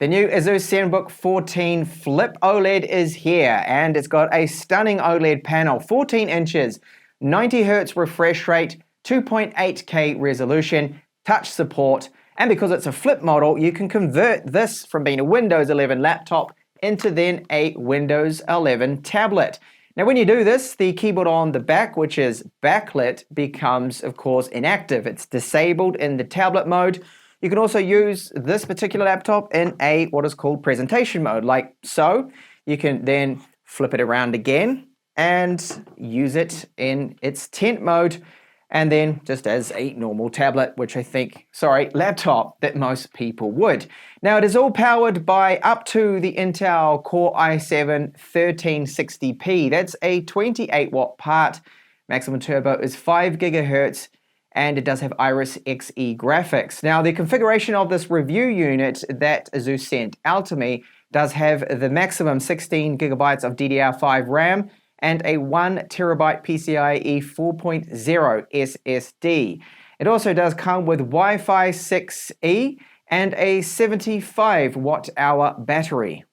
The new ASUS Zenbook 14 Flip OLED is here, and it's got a stunning OLED panel, 14 inches, 90Hz refresh rate, 2.8K resolution, touch support, and because it's a flip model, you can convert this from being a Windows 11 laptop into then a Windows 11 tablet. Now when you do this, the keyboard on the back, which is backlit, becomes of course inactive. It's disabled in the tablet mode. You can also use this particular laptop in a what is called presentation mode, like so. You can then flip it around again and use it in its tent mode, and then just as a normal tablet, which I think, laptop that most people would. Now it is all powered by up to the Intel Core i7-1360p. That's a 28 watt part. Maximum turbo is 5 GHz. And it does have Iris Xe graphics. Now, the configuration of this review unit that ASUS sent out to me does have the maximum 16 GB of DDR5 RAM and a 1 TB PCIe 4.0 SSD. It also does come with Wi-Fi 6E and a 75 watt-hour battery.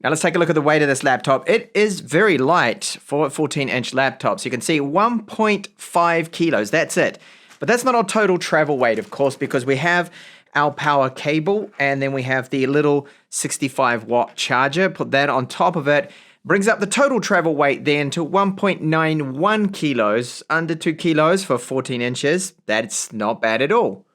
Now let's take a look at the weight of this laptop. It is very light for a 14-inch laptop. So you can see 1.5 kilos, that's it. But that's not our total travel weight, of course, because we have our power cable and then we have the little 65 watt charger. Put that on top of it. Brings up the total travel weight then to 1.91 kilos, under 2 kilos for 14 inches. That's not bad at all.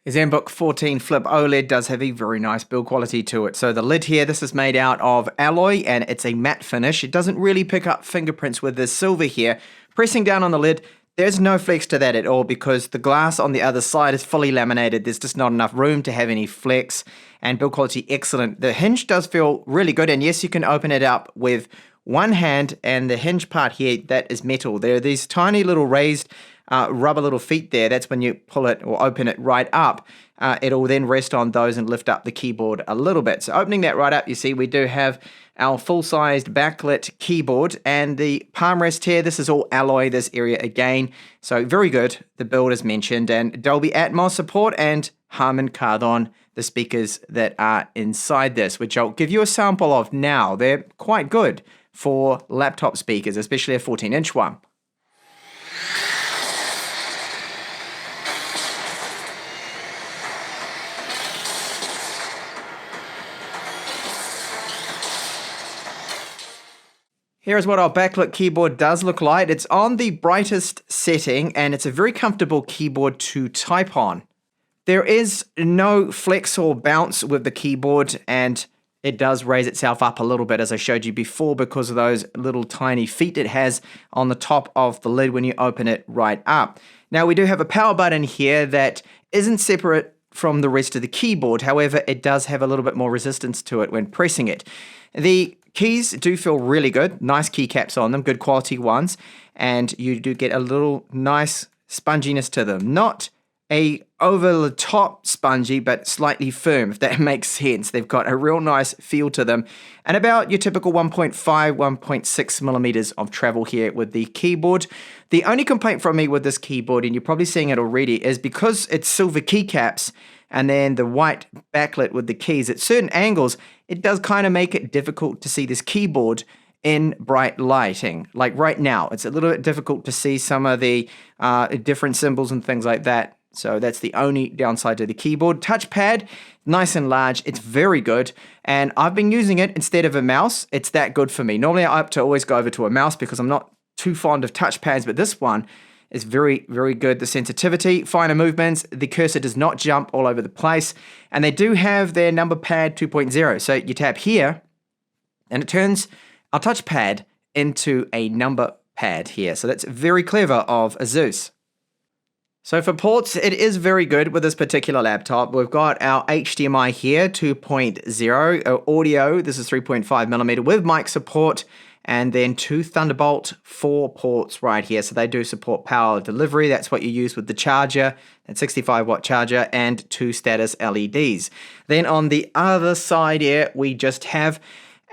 The Zenbook 14 Flip OLED does have a very nice build quality to it. So the lid here, this is made out of alloy and it's a matte finish. It doesn't really pick up fingerprints with this silver here. Pressing down on the lid, there's no flex to that at all because the glass on the other side is fully laminated. There's just not enough room to have any flex, and build quality excellent. The hinge does feel really good, and yes, you can open it up with one hand, and the hinge part here, that is metal. There are these tiny little raised rubber little feet there. That's when you pull it or open it right up. It'll then rest on those and lift up the keyboard a little bit. So opening that right up, you see we do have our full-sized backlit keyboard and the palm rest here. This is all alloy, this area again. So very good, the build as mentioned, and Dolby Atmos support and Harman Kardon, the speakers that are inside this, which I'll give you a sample of now. They're quite good for laptop speakers, especially a 14-inch one. Here's what our backlit keyboard does look like. It's on the brightest setting and it's a very comfortable keyboard to type on. There is no flex or bounce with the keyboard, and it does raise itself up a little bit as I showed you before because of those little tiny feet it has on the top of the lid when you open it right up. Now we do have a power button here that isn't separate from the rest of the keyboard. However, it does have a little bit more resistance to it when pressing it. The keys do feel really good, nice keycaps on them, good quality ones, and you do get a little nice sponginess to them. Not a over-the-top spongy, but slightly firm, if that makes sense. They've got a real nice feel to them, and about your typical 1.5, 1.6 millimeters of travel here with the keyboard. The only complaint from me with this keyboard, and you're probably seeing it already, is because it's silver keycaps and then the white backlit with the keys at certain angles, it does kind of make it difficult to see this keyboard in bright lighting. Like right now, it's a little bit difficult to see some of the different symbols and things like that. So that's the only downside to the keyboard. Touchpad, nice and large. It's very good. And I've been using it instead of a mouse. It's that good for me. Normally I opt to always go over to a mouse because I'm not too fond of touchpads, but this one is very, very good. The sensitivity, finer movements, the cursor does not jump all over the place. And they do have their number pad 2.0. So you tap here and it turns our touchpad into a number pad here. So that's very clever of ASUS. So for ports, it is very good with this particular laptop. We've got our HDMI here, 2.0, audio, this is 3.5 millimeter with mic support, and then 2 Thunderbolt 4 ports right here. So they do support power delivery. That's what you use with the charger, that 65 watt charger, and 2 status LEDs. Then on the other side here, we just have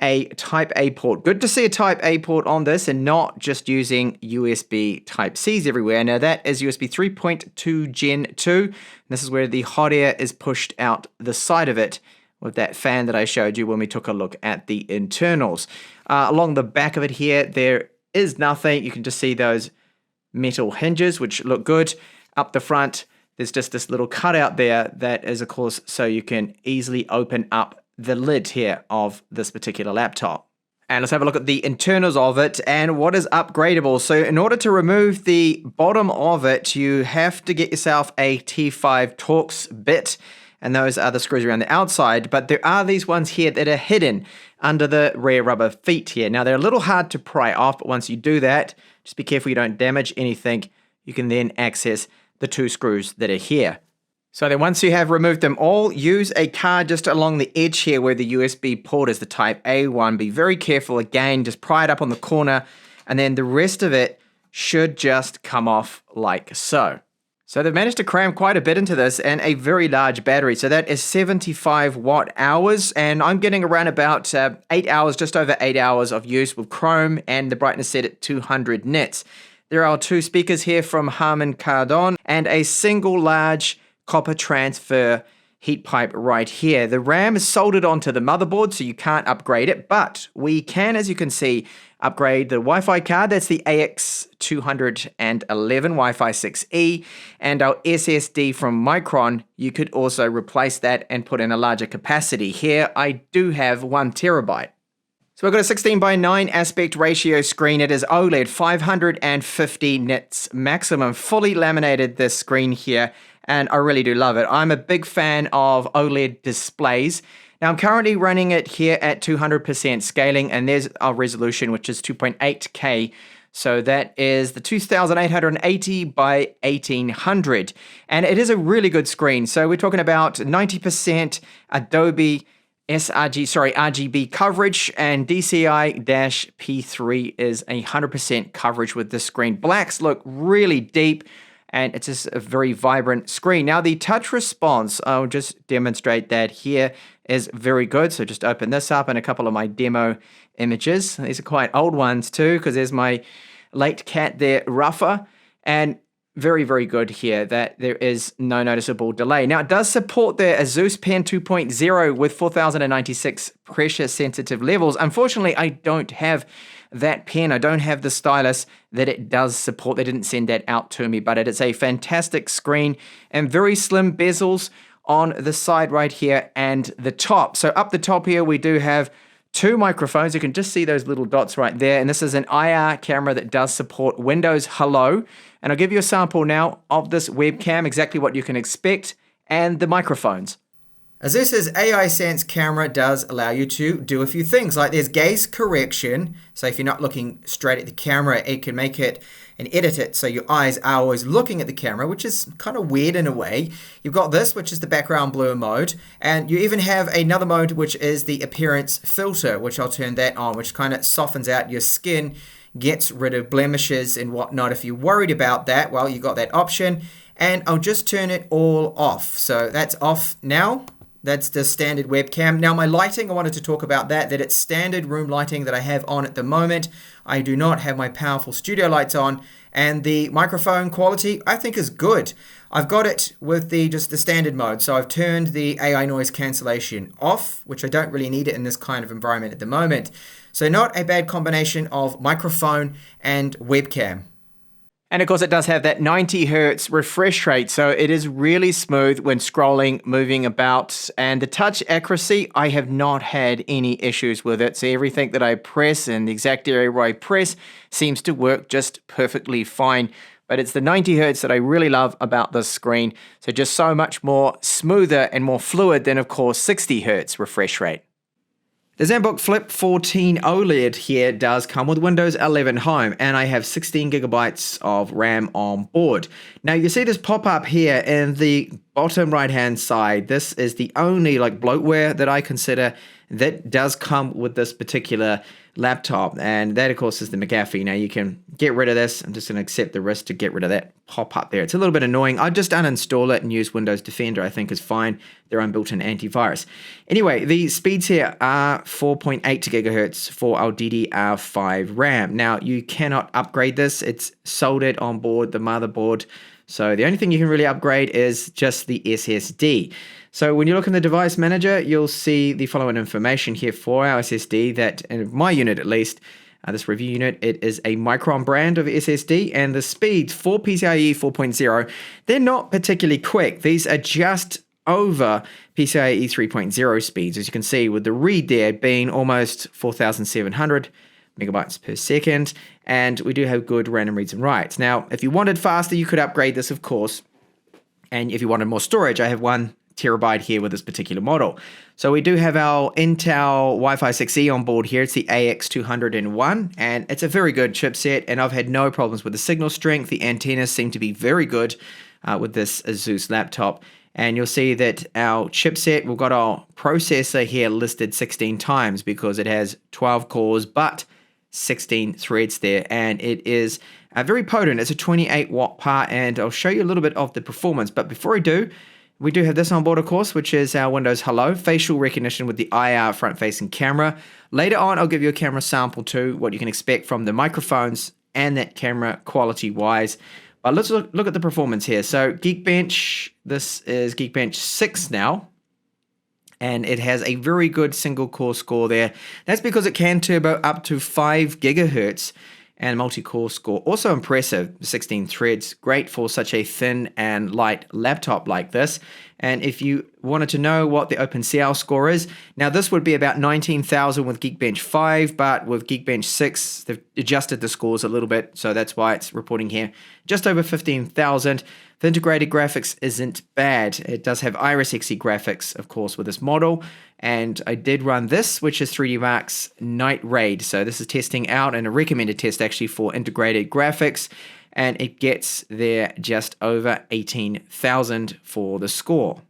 a Type A port. Good to see a Type A port on this and not just using USB Type Cs everywhere. Now that is USB 3.2 Gen 2. This is where the hot air is pushed out the side of it with that fan that I showed you when we took a look at the internals. Along the back of it here, there is nothing. You can just see those metal hinges, which look good. Up the front, there's just this little cutout there that is, of course, so you can easily open up the lid here of this particular laptop. And let's have a look at the internals of it and what is upgradable. So in order to remove the bottom of it, you have to get yourself a T5 Torx bit, and those are the screws around the outside. But there are these ones here that are hidden under the rear rubber feet here. Now, they're a little hard to pry off, but once you do that, just be careful you don't damage anything. You can then access the 2 screws that are here. So then once you have removed them all, use a card just along the edge here where the USB port is the type A one. Be very careful again, just pry it up on the corner, and then the rest of it should just come off like so. So they've managed to cram quite a bit into this and a very large battery. So that is 75 watt hours, and I'm getting around about 8 hours, just over 8 hours of use with Chrome and the brightness set at 200 nits. There are 2 speakers here from Harman Kardon and a single large copper transfer heat pipe right here. The RAM is soldered onto the motherboard, so you can't upgrade it, but we can, as you can see, upgrade the Wi-Fi card. That's the AX211 Wi-Fi 6E, and our SSD from Micron. You could also replace that and put in a larger capacity. Here, I do have 1 terabyte. So we've got a 16 by 9 aspect ratio screen. It is OLED, 550 nits maximum, fully laminated this screen here, and I really do love it. I'm a big fan of OLED displays. Now, I'm currently running it here at 200% scaling, and there's our resolution, which is 2.8K. So that is the 2880 by 1800. And it is a really good screen. So we're talking about 90% Adobe RGB coverage, and DCI-P3 is 100% coverage with this screen. Blacks look really deep, and it's just a very vibrant screen. Now, the touch response, I'll just demonstrate that here, is very good. So just open this up and a couple of my demo images. These are quite old ones too, because there's my late cat there, Ruffer, and very, very good here that there is no noticeable delay. Now, it does support the ASUS Pen 2.0 with 4096 pressure sensitive levels. Unfortunately, I don't have that pen. I don't have the stylus that it does support. They didn't send that out to me, but it is a fantastic screen and very slim bezels on the side right here and the top. So up the top here, we do have 2 microphones. You can just see those little dots right there. And this is an IR camera that does support Windows Hello. And I'll give you a sample now of this webcam, exactly what you can expect, and the microphones. ASUS's AI Sense camera does allow you to do a few things, like there's gaze correction. So if you're not looking straight at the camera, it can make it and edit it so your eyes are always looking at the camera, which is kind of weird in a way. You've got this, which is the background blur mode, and you even have another mode, which is the appearance filter, which I'll turn that on, which kind of softens out your skin, gets rid of blemishes and whatnot. If you're worried about that, well, you got that option, and I'll just turn it all off. So that's off now. That's the standard webcam. Now, my lighting, I wanted to talk about that it's standard room lighting that I have on at the moment. I do not have my powerful studio lights on, and the microphone quality, I think, is good. I've got it with just the standard mode, so I've turned the AI noise cancellation off, which I don't really need it in this kind of environment at the moment. So not a bad combination of microphone and webcam. And of course, it does have that 90 hertz refresh rate, so it is really smooth when scrolling, moving about. And the touch accuracy, I have not had any issues with it. So everything that I press and the exact area where I press seems to work just perfectly fine. But it's the 90 hertz that I really love about this screen. So just so much more smoother and more fluid than, of course, 60 hertz refresh rate. The Zenbook Flip 14 OLED here does come with Windows 11 Home, and I have 16 gigabytes of RAM on board. Now, you see this pop up here in the bottom right hand side. This is the only bloatware that I consider that does come with this particular laptop, and that of course is the McAfee. Now you can get rid of this. I'm just going to accept the risk to get rid of that pop up there. It's a little bit annoying. I'll just uninstall it and use Windows Defender. I think is fine. Their own built-in antivirus. Anyway, the speeds here are 4.8 gigahertz for our DDR5 RAM. Now you cannot upgrade this. It's soldered on board the motherboard. So the only thing you can really upgrade is just the SSD. So when you look in the device manager, you'll see the following information here for our SSD that, in my unit at least, this review unit, it is a Micron brand of SSD, and the speeds for PCIe 4.0, they're not particularly quick. These are just over PCIe 3.0 speeds, as you can see, with the read there being almost 4,700 megabytes per second, and we do have good random reads and writes. Now, if you wanted faster, you could upgrade this, of course, and if you wanted more storage, I have 1 terabyte here with this particular model. So we do have our Intel Wi-Fi 6E on board here. It's the AX201, and it's a very good chipset, and I've had no problems with the signal strength. The antennas seem to be very good with this ASUS laptop. And you'll see that our chipset, we've got our processor here listed 16 times because it has 12 cores, but 16 threads there, and it is very potent. It's a 28 watt part, and I'll show you a little bit of the performance. But before I do, we do have this on board, of course, which is our Windows Hello facial recognition with the IR front-facing camera. Later on, I'll give you a camera sample too, what you can expect from the microphones and that camera quality-wise. But let's look at the performance here. So Geekbench, this is Geekbench 6 now, and it has a very good single-core score there. That's because it can turbo up to 5 gigahertz. And multi-core score, also impressive, 16 threads, great for such a thin and light laptop like this. And if you wanted to know what the OpenCL score is, now this would be about 19,000 with Geekbench 5, but with Geekbench 6, they've adjusted the scores a little bit, so that's why it's reporting here just over 15,000. The integrated graphics isn't bad. It does have Iris Xe graphics, of course, with this model. And I did run this, which is 3D Mark's Night Raid. So this is testing out, and a recommended test actually for integrated graphics. And it gets there just over 18,000 for the score.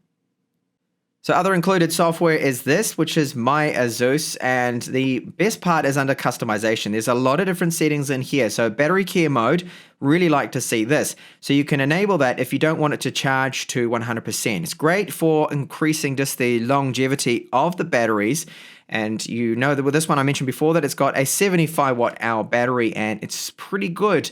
So other included software is this, which is MyASUS, and the best part is under customization. There's a lot of different settings in here. So battery care mode, really like to see this. So you can enable that if you don't want it to charge to 100%. It's great for increasing just the longevity of the batteries. And you know that with this one, I mentioned before that it's got a 75 watt hour battery, and it's pretty good.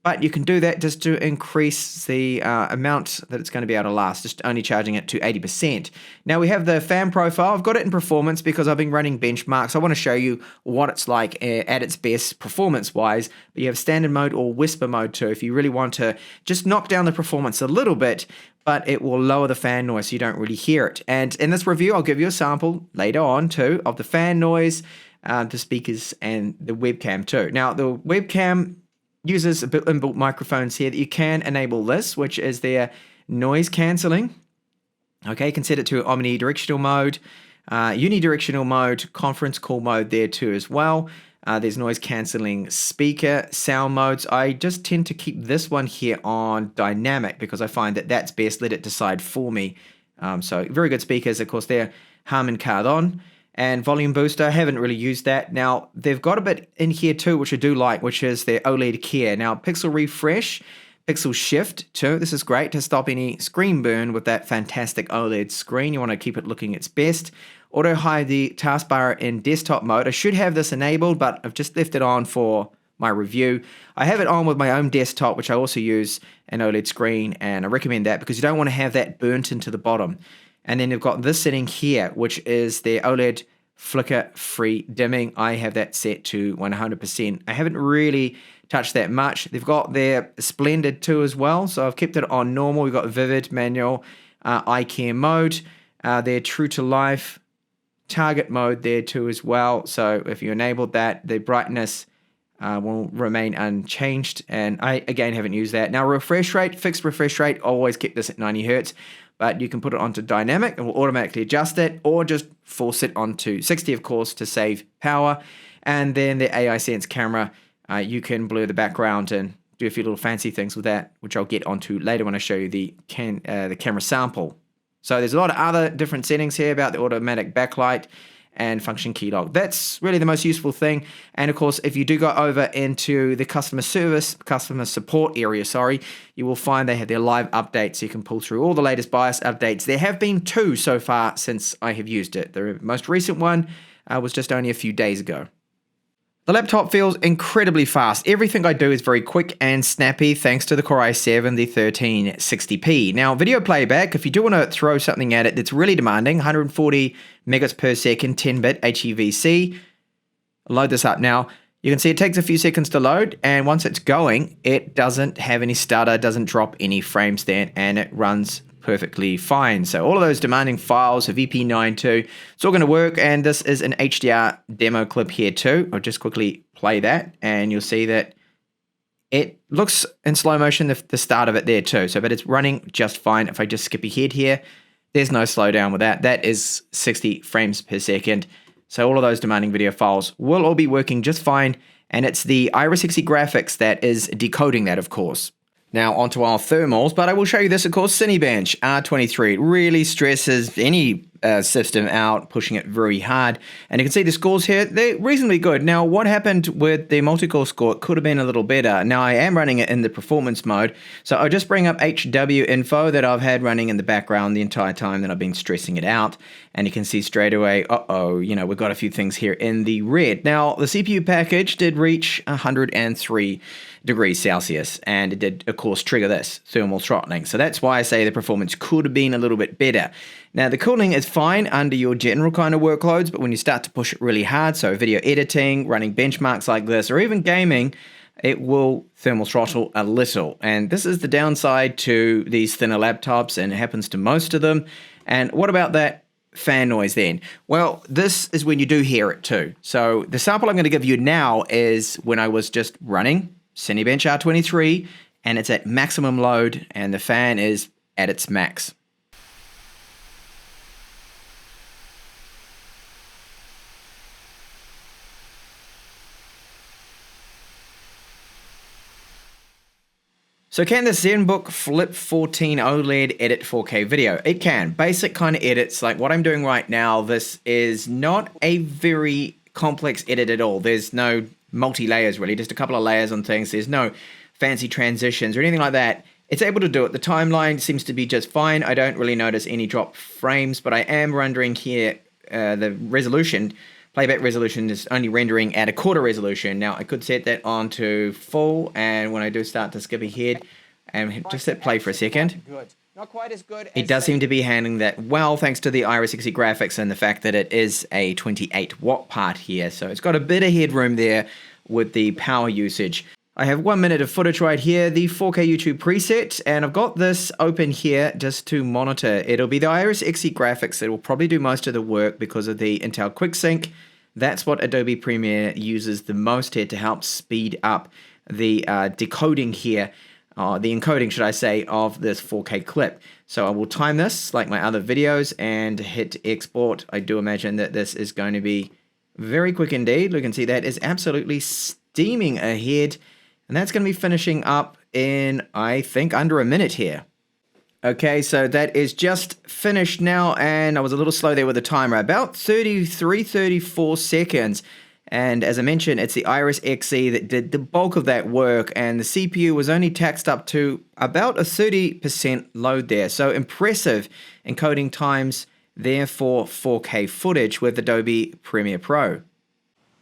But you can do that just to increase the amount that it's going to be able to last, just only charging it to 80%. Now we have the fan profile. I've got it in performance because I've been running benchmarks. I want to show you what it's like at its best performance-wise. But you have standard mode or whisper mode too if you really want to just knock down the performance a little bit, but it will lower the fan noise so you don't really hear it. And in this review, I'll give you a sample later on too of the fan noise, the speakers, and the webcam too. Now the webcam uses inbuilt microphones here that you can enable this, which is their noise cancelling. Okay, you can set it to omnidirectional mode, unidirectional mode, conference call mode there too as well. There's noise cancelling speaker, sound modes. I just tend to keep this one here on dynamic because I find that that's best. Let it decide for me. So very good speakers, of course, they're Harman Kardon. And volume booster, I haven't really used that. Now, they've got a bit in here too, which I do like, which is their OLED care. Now, pixel refresh, pixel shift too. This is great to stop any screen burn with that fantastic OLED screen. You want to keep it looking its best. Auto hide the taskbar in desktop mode. I should have this enabled, but I've just left it on for my review. I have it on with my own desktop, which I also use an OLED screen, and I recommend that because you don't want to have that burnt into the bottom. And then they've got this setting here, which is their OLED flicker-free dimming. I have that set to 100%. I haven't really touched that much. They've got their Splendid too as well, so I've kept it on normal. We've got Vivid, Manual, Eye Care mode, their True to Life, Target mode there too as well. So if you enabled that, the brightness will remain unchanged, and I, again, haven't used that. Now, refresh rate, fixed refresh rate, always keep this at 90 Hertz. But you can put it onto dynamic and will automatically adjust it, or just force it onto 60, of course, to save power. And then the AI Sense camera, you can blur the background and do a few little fancy things with that, which I'll get onto later when I show you the camera sample. So there's a lot of other different settings here about the automatic backlight and function key lock. That's really the most useful thing. And of course, if you do go over into the customer support area, you will find they have their live updates. So you can pull through all the latest BIOS updates. There have been 2 so far since I have used it. The most recent one was just only a few days ago. The laptop feels incredibly fast. Everything I do is very quick and snappy thanks to the Core i7, the 1360p. Now, video playback, if you do want to throw something at it that's really demanding, 140 megabits per second, 10-bit HEVC. Load this up now. You can see it takes a few seconds to load, and once it's going, it doesn't have any stutter, doesn't drop any frames there, and it runs perfectly fine. So all of those demanding files of EP92, it's all going to work, and this is an HDR demo clip here too. I'll just quickly play that, and you'll see that it looks in slow motion, the start of it there too. So, but it's running just fine. If I just skip ahead here, there's no slowdown with that. That is 60 frames per second. So all of those demanding video files will all be working just fine, and it's the Iris Xe graphics that is decoding that, of course. Now onto our thermals, but I will show you this, of course, Cinebench R23. It really stresses any system out, pushing it very hard. And you can see the scores here, they're reasonably good. Now, what happened with the multi-core score? It could have been a little better. Now, I am running it in the performance mode, so I'll just bring up HW info that I've had running in the background the entire time that I've been stressing it out. And you can see straight away, we've got a few things here in the red. Now, the CPU package did reach 103 degrees Celsius, and it did, of course, trigger this thermal throttling. So that's why I say the performance could have been a little bit better. Now, the cooling is fine under your general kind of workloads, but when you start to push it really hard, so video editing, running benchmarks like this, or even gaming, it will thermal throttle a little. And this is the downside to these thinner laptops, and it happens to most of them. And what about that fan noise then? Well, this is when you do hear it too. So the sample I'm going to give you now is when I was just running Cinebench R23, and it's at maximum load, and the fan is at its max. So can the Zenbook Flip 14 OLED edit 4K video? It can. Basic kind of edits like what I'm doing right now. This is not a very complex edit at all. There's no multi-layers really, just a couple of layers on things. There's no fancy transitions or anything like that. It's able to do it. The timeline seems to be just fine. I don't really notice any drop frames, but I am rendering here the resolution. Playback resolution is only rendering at a quarter resolution. Now I could set that on to full, and when I do start to skip ahead and just hit play for a second, Not quite as good. it does seem to be handling that well thanks to the Iris Xe graphics and the fact that it is a 28 watt part here. So it's got a bit of headroom there with the power usage. I have 1 minute of footage right here, the 4K YouTube preset, and I've got this open here just to monitor. It'll be the Iris Xe graphics that will probably do most of the work because of the Intel QuickSync. That's what Adobe Premiere uses the most here to help speed up the decoding here, the encoding, should I say, of this 4K clip. So I will time this like my other videos and hit export. I do imagine that this is going to be very quick indeed. You can see that is absolutely steaming ahead. And that's going to be finishing up in, I think, under a minute here. Okay, so that is just finished now, and I was a little slow there with the timer, about 34 seconds. And as I mentioned, it's the Iris Xe that did the bulk of that work, and the CPU was only taxed up to about a 30% load there. So impressive encoding times there for 4K footage with Adobe Premiere Pro.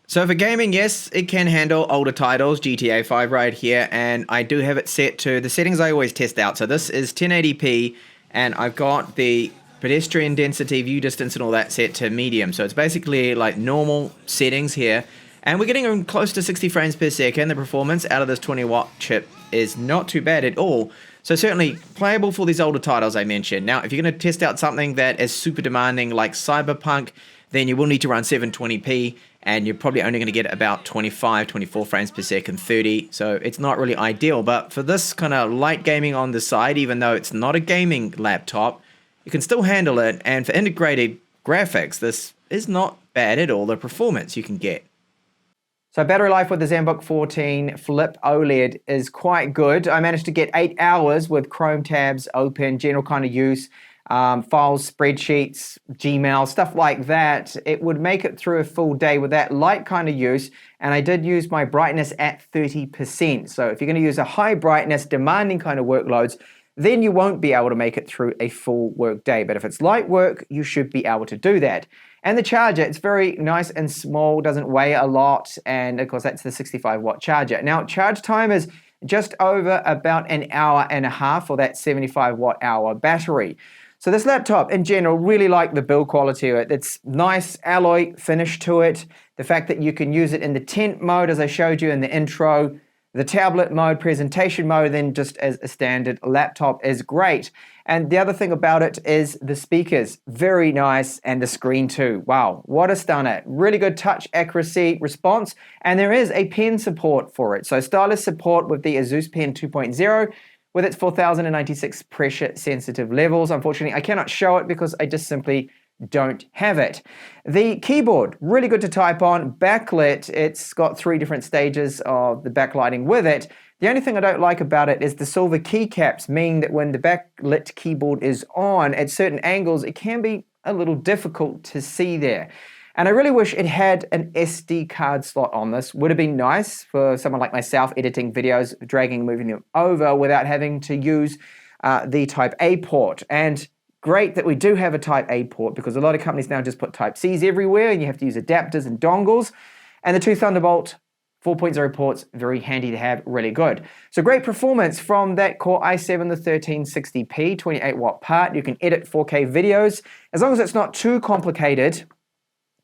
So for gaming, yes, it can handle older titles, GTA 5 right here, and I do have it set to the settings I always test out. So this is 1080p, and I've got the pedestrian density, view distance, and all that set to medium. So it's basically like normal settings here, and we're getting close to 60 frames per second. The performance out of this 20 watt chip is not too bad at all. So certainly playable for these older titles I mentioned. Now, if you're going to test out something that is super demanding like Cyberpunk, then you will need to run 720p, and you're probably only going to get about 25, 24 frames per second, 30. So it's not really ideal. But for this kind of light gaming on the side, even though it's not a gaming laptop, you can still handle it. And for integrated graphics, this is not bad at all, the performance you can get. So battery life with the Zenbook 14 Flip OLED is quite good. I managed to get 8 hours with Chrome tabs open, general kind of use. Files, spreadsheets, Gmail, stuff like that. It would make it through a full day with that light kind of use, and I did use my brightness at 30%. So if you're going to use a high brightness, demanding kind of workloads, then you won't be able to make it through a full work day. But if it's light work, you should be able to do that. And the charger, it's very nice and small, doesn't weigh a lot, and of course that's the 65-watt charger. Now, charge time is just over about an hour and a half for that 75-watt-hour battery. So this laptop, in general, really like the build quality of it. It's nice alloy finish to it. The fact that you can use it in the tent mode, as I showed you in the intro, the tablet mode, presentation mode, then just as a standard laptop is great. And the other thing about it is the speakers, very nice, and the screen too. Wow, what a stunner. Really good touch accuracy response, and there is a pen support for it. So stylus support with the ASUS Pen 2.0 with its 4096 pressure sensitive levels. Unfortunately, I cannot show it because I just simply don't have it. The keyboard, really good to type on, backlit. It's got 3 different stages of the backlighting with it. The only thing I don't like about it is the silver keycaps, meaning that when the backlit keyboard is on at certain angles, it can be a little difficult to see there. And I really wish it had an SD card slot on this. Would have been nice for someone like myself editing videos, dragging and moving them over without having to use the Type A port. And great that we do have a Type A port, because a lot of companies now just put Type Cs everywhere and you have to use adapters and dongles. And the 2 Thunderbolt 4.0 ports, very handy to have, really good. So great performance from that Core i7, the 1360p, 28-watt part. You can edit 4K videos. As long as it's not too complicated,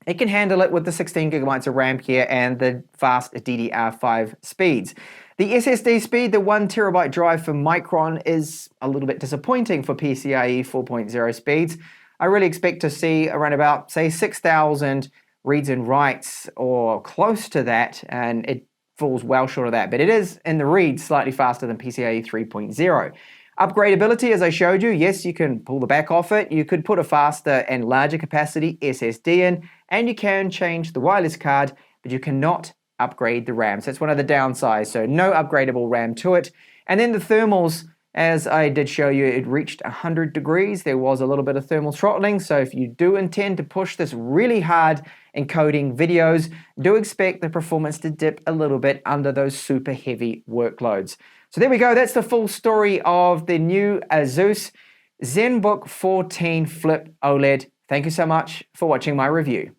it can handle it with the 16 gigabytes of RAM here and the fast DDR5 speeds. The SSD speed, the 1 terabyte drive for Micron, is a little bit disappointing for PCIe 4.0 speeds. I really expect to see around about, say, 6,000 reads and writes or close to that, and it falls well short of that. But it is, in the reads, slightly faster than PCIe 3.0. Upgradability, as I showed you, yes, you can pull the back off it. You could put a faster and larger capacity SSD in, and you can change the wireless card, but you cannot upgrade the RAM. So that's one of the downsides. So no upgradable RAM to it. And then the thermals, as I did show you, it reached 100 degrees. There was a little bit of thermal throttling. So if you do intend to push this really hard encoding videos, do expect the performance to dip a little bit under those super heavy workloads. So there we go. That's the full story of the new ASUS Zenbook 14 Flip OLED. Thank you so much for watching my review.